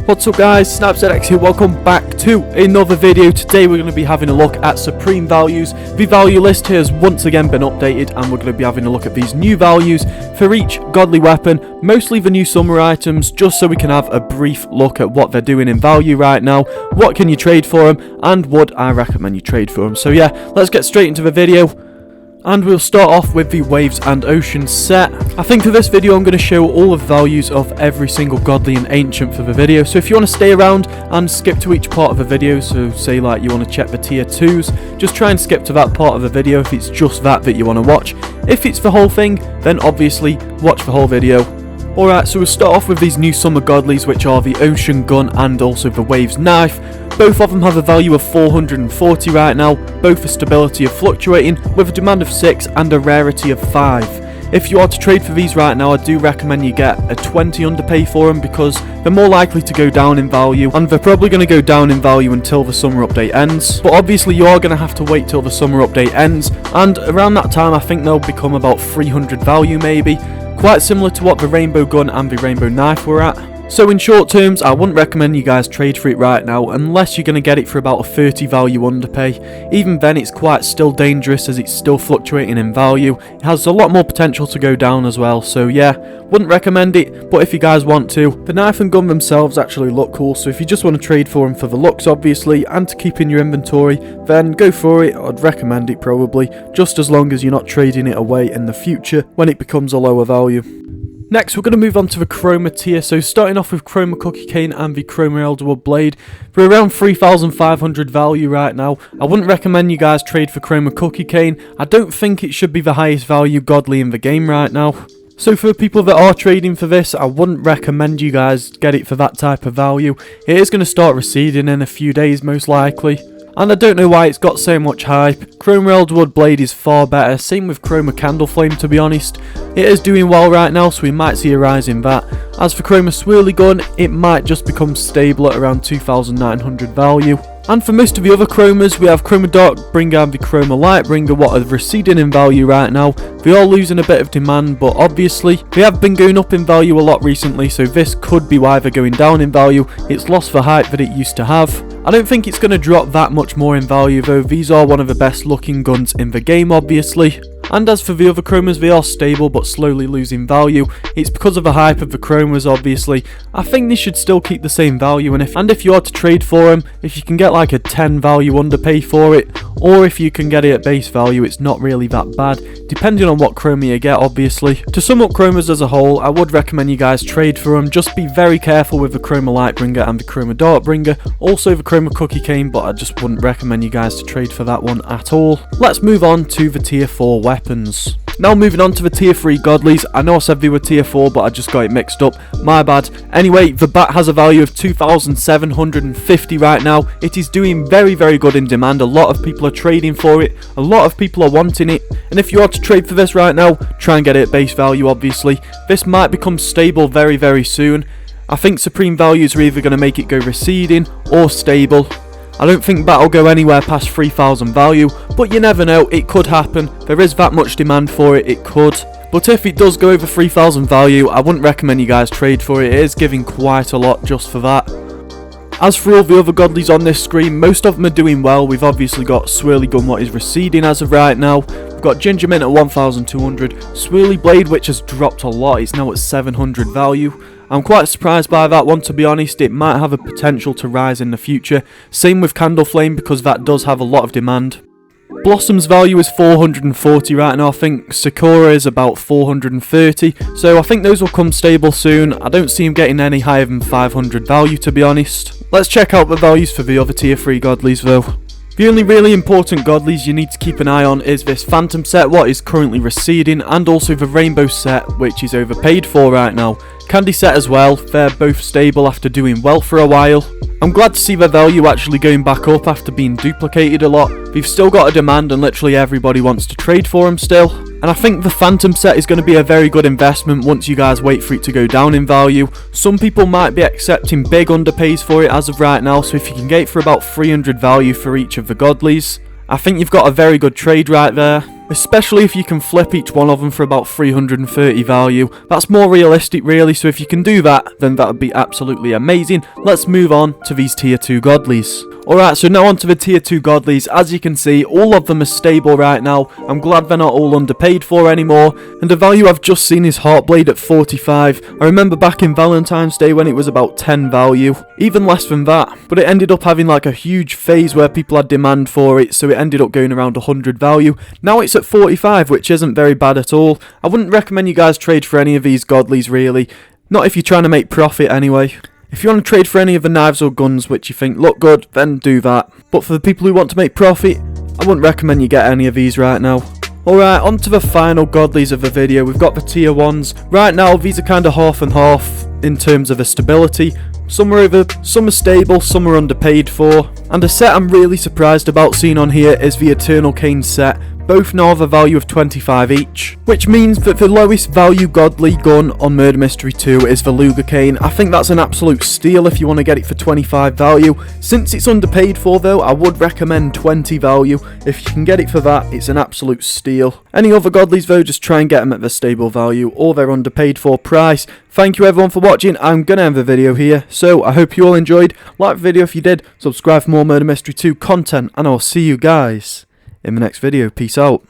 What's up guys, SnapZX here, welcome back to another video. Today we're going to be having a look at Supreme values. The value list here has once again been updated and we're going to be having a look at these new values for each godly weapon, mostly the new summer items, just so we can have a brief look at what they're doing in value right now, what can you trade for them, and would I recommend you trade for them. So yeah, let's get straight into the video. And we'll start off with the Waves and Oceans set. I think for this video I'm going to show all of the values of every single godly and ancient for the video. So if you want to stay around and skip to each part of the video, so say like you want to check the tier 2s, just try and skip to that part of the video if it's just that you want to watch. If it's the whole thing, then obviously watch the whole video. Alright, so we'll start off with these new summer godlies, which are the Ocean Gun and also the Waves Knife. Both of them have a value of 440 right now, both for stability of fluctuating, with a demand of 6 and a rarity of 5. If you are to trade for these right now, I do recommend you get a 20 underpay for them because they're more likely to go down in value, and they're probably going to go down in value until the summer update ends. But obviously you are going to have to wait till the summer update ends, and around that time I think they'll become about 300 value maybe, quite similar to what the Rainbow Gun and the Rainbow Knife were at. So in short terms, I wouldn't recommend you guys trade for it right now unless you're going to get it for about a 30 value underpay. Even then it's quite still dangerous as it's still fluctuating in value. It has a lot more potential to go down as well, so yeah, wouldn't recommend it, but if you guys want to. The knife and gun themselves actually look cool, so if you just want to trade for them for the looks obviously and to keep in your inventory, then go for it. I'd recommend it probably, just as long as you're not trading it away in the future when it becomes a lower value. Next, we're going to move on to the Chroma tier. So starting off with Chroma Cookie Cane and the Chroma Elderwood Blade. We're around 3,500 value right now. I wouldn't recommend you guys trade for Chroma Cookie Cane. I don't think it should be the highest value godly in the game right now. So for the people that are trading for this, I wouldn't recommend you guys get it for that type of value. It is going to start receding in a few days most likely. And I don't know why it's got so much hype. Chroma Elderwood Blade is far better, same with Chroma Candle Flame to be honest. It is doing well right now, so we might see a rise in that. As for Chroma Swirly Gun, it might just become stable at around 2,900 value. And for most of the other chromas, we have Chroma Darkbringer and the Chroma Lightbringer, what are receding in value right now. They are losing a bit of demand, but obviously they have been going up in value a lot recently, so this could be why they're going down in value. It's lost the hype that it used to have. I don't think it's going to drop that much more in value though. These are one of the best looking guns in the game obviously. And as for the other chromas, they are stable but slowly losing value. It's because of the hype of the chromas obviously. I think they should still keep the same value, and if you are to trade for them, if you can get like a 10 value underpay for it, or if you can get it at base value, it's not really that bad, depending on what chroma you get obviously. To sum up chromas as a whole, I would recommend you guys trade for them. Just be very careful with the Chroma Lightbringer and the Chroma Darkbringer, also the Chroma Cookie Cane, but I just wouldn't recommend you guys to trade for that one at all. Let's move on to the tier 4 weapons. Now moving on to the tier 3 godlies. I know I said they were tier 4 but I just got it mixed up, my bad. Anyway, the bat has a value of 2,750 right now. It is doing very good in demand. A lot of people are trading for it, a lot of people are wanting it, and if you are to trade for this right now, try and get it at base value obviously. This might become stable very soon. I think Supreme values are either going to make it go receding or stable. I don't think that'll go anywhere past 3,000 value, but you never know, it could happen. There is that much demand for it, it could. But if it does go over 3,000 value, I wouldn't recommend you guys trade for it. It is giving quite a lot just for that. As for all the other godlies on this screen, most of them are doing well. We've obviously got Swirly Gun, what is receding as of right now. We've got Ginger Mint at 1,200. Swirly Blade, which has dropped a lot, it's now at 700 value. I'm quite surprised by that one to be honest. It might have a potential to rise in the future. Same with Candle Flame because that does have a lot of demand. Blossom's value is 440 right now. I think Sakura is about 430, so I think those will come stable soon. I don't see him getting any higher than 500 value to be honest. Let's check out the values for the other tier 3 godlies though. The only really important godlies you need to keep an eye on is this Phantom set, what is currently receding, and also the Rainbow set, which is overpaid for right now. Candy set as well, they're both stable after doing well for a while. I'm glad to see their value actually going back up after being duplicated a lot. They've still got a demand and literally everybody wants to trade for them still. And I think the Phantom set is going to be a very good investment once you guys wait for it to go down in value. Some people might be accepting big underpays for it as of right now, so if you can get it for about 300 value for each of the godlies, I think you've got a very good trade right there. especially if you can flip each one of them for about 330 value. That's more realistic really, so if you can do that, then that would be absolutely amazing. Let's move on to these tier 2 godlies. Alright, so now on to the tier 2 godlies. As you can see, all of them are stable right now. I'm glad they're not all underpaid for anymore. And the value I've just seen is Heartblade at 45. I remember back in Valentine's Day when it was about 10 value. Even less than that. But it ended up having like a huge phase where people had demand for it, so it ended up going around 100 value. Now it's at 45, which isn't very bad at all. I wouldn't recommend you guys trade for any of these godlies really. Not if you're trying to make profit anyway. If you want to trade for any of the knives or guns which you think look good, then do that. But for the people who want to make profit, I wouldn't recommend you get any of these right now. Alright, on to the final godlies of the video. We've got the tier 1s. Right now, these are kind of half and half in terms of the stability. Some are stable, some are underpaid for. And a set I'm really surprised about seeing on here is the Eternal Cane set. Both now have a value of 25 each, which means that the lowest value godly gun on Murder Mystery 2 is the Luger Cane. I think that's an absolute steal if you want to get it for 25 value. Since it's underpaid for though, I would recommend 20 value. If you can get it for that, it's an absolute steal. Any other godlies though, just try and get them at their stable value or their underpaid for price. Thank you everyone for watching. I'm going to end the video here, so I hope you all enjoyed. Like the video if you did, subscribe for more Murder Mystery 2 content, and I'll see you guys in the next video. Peace out.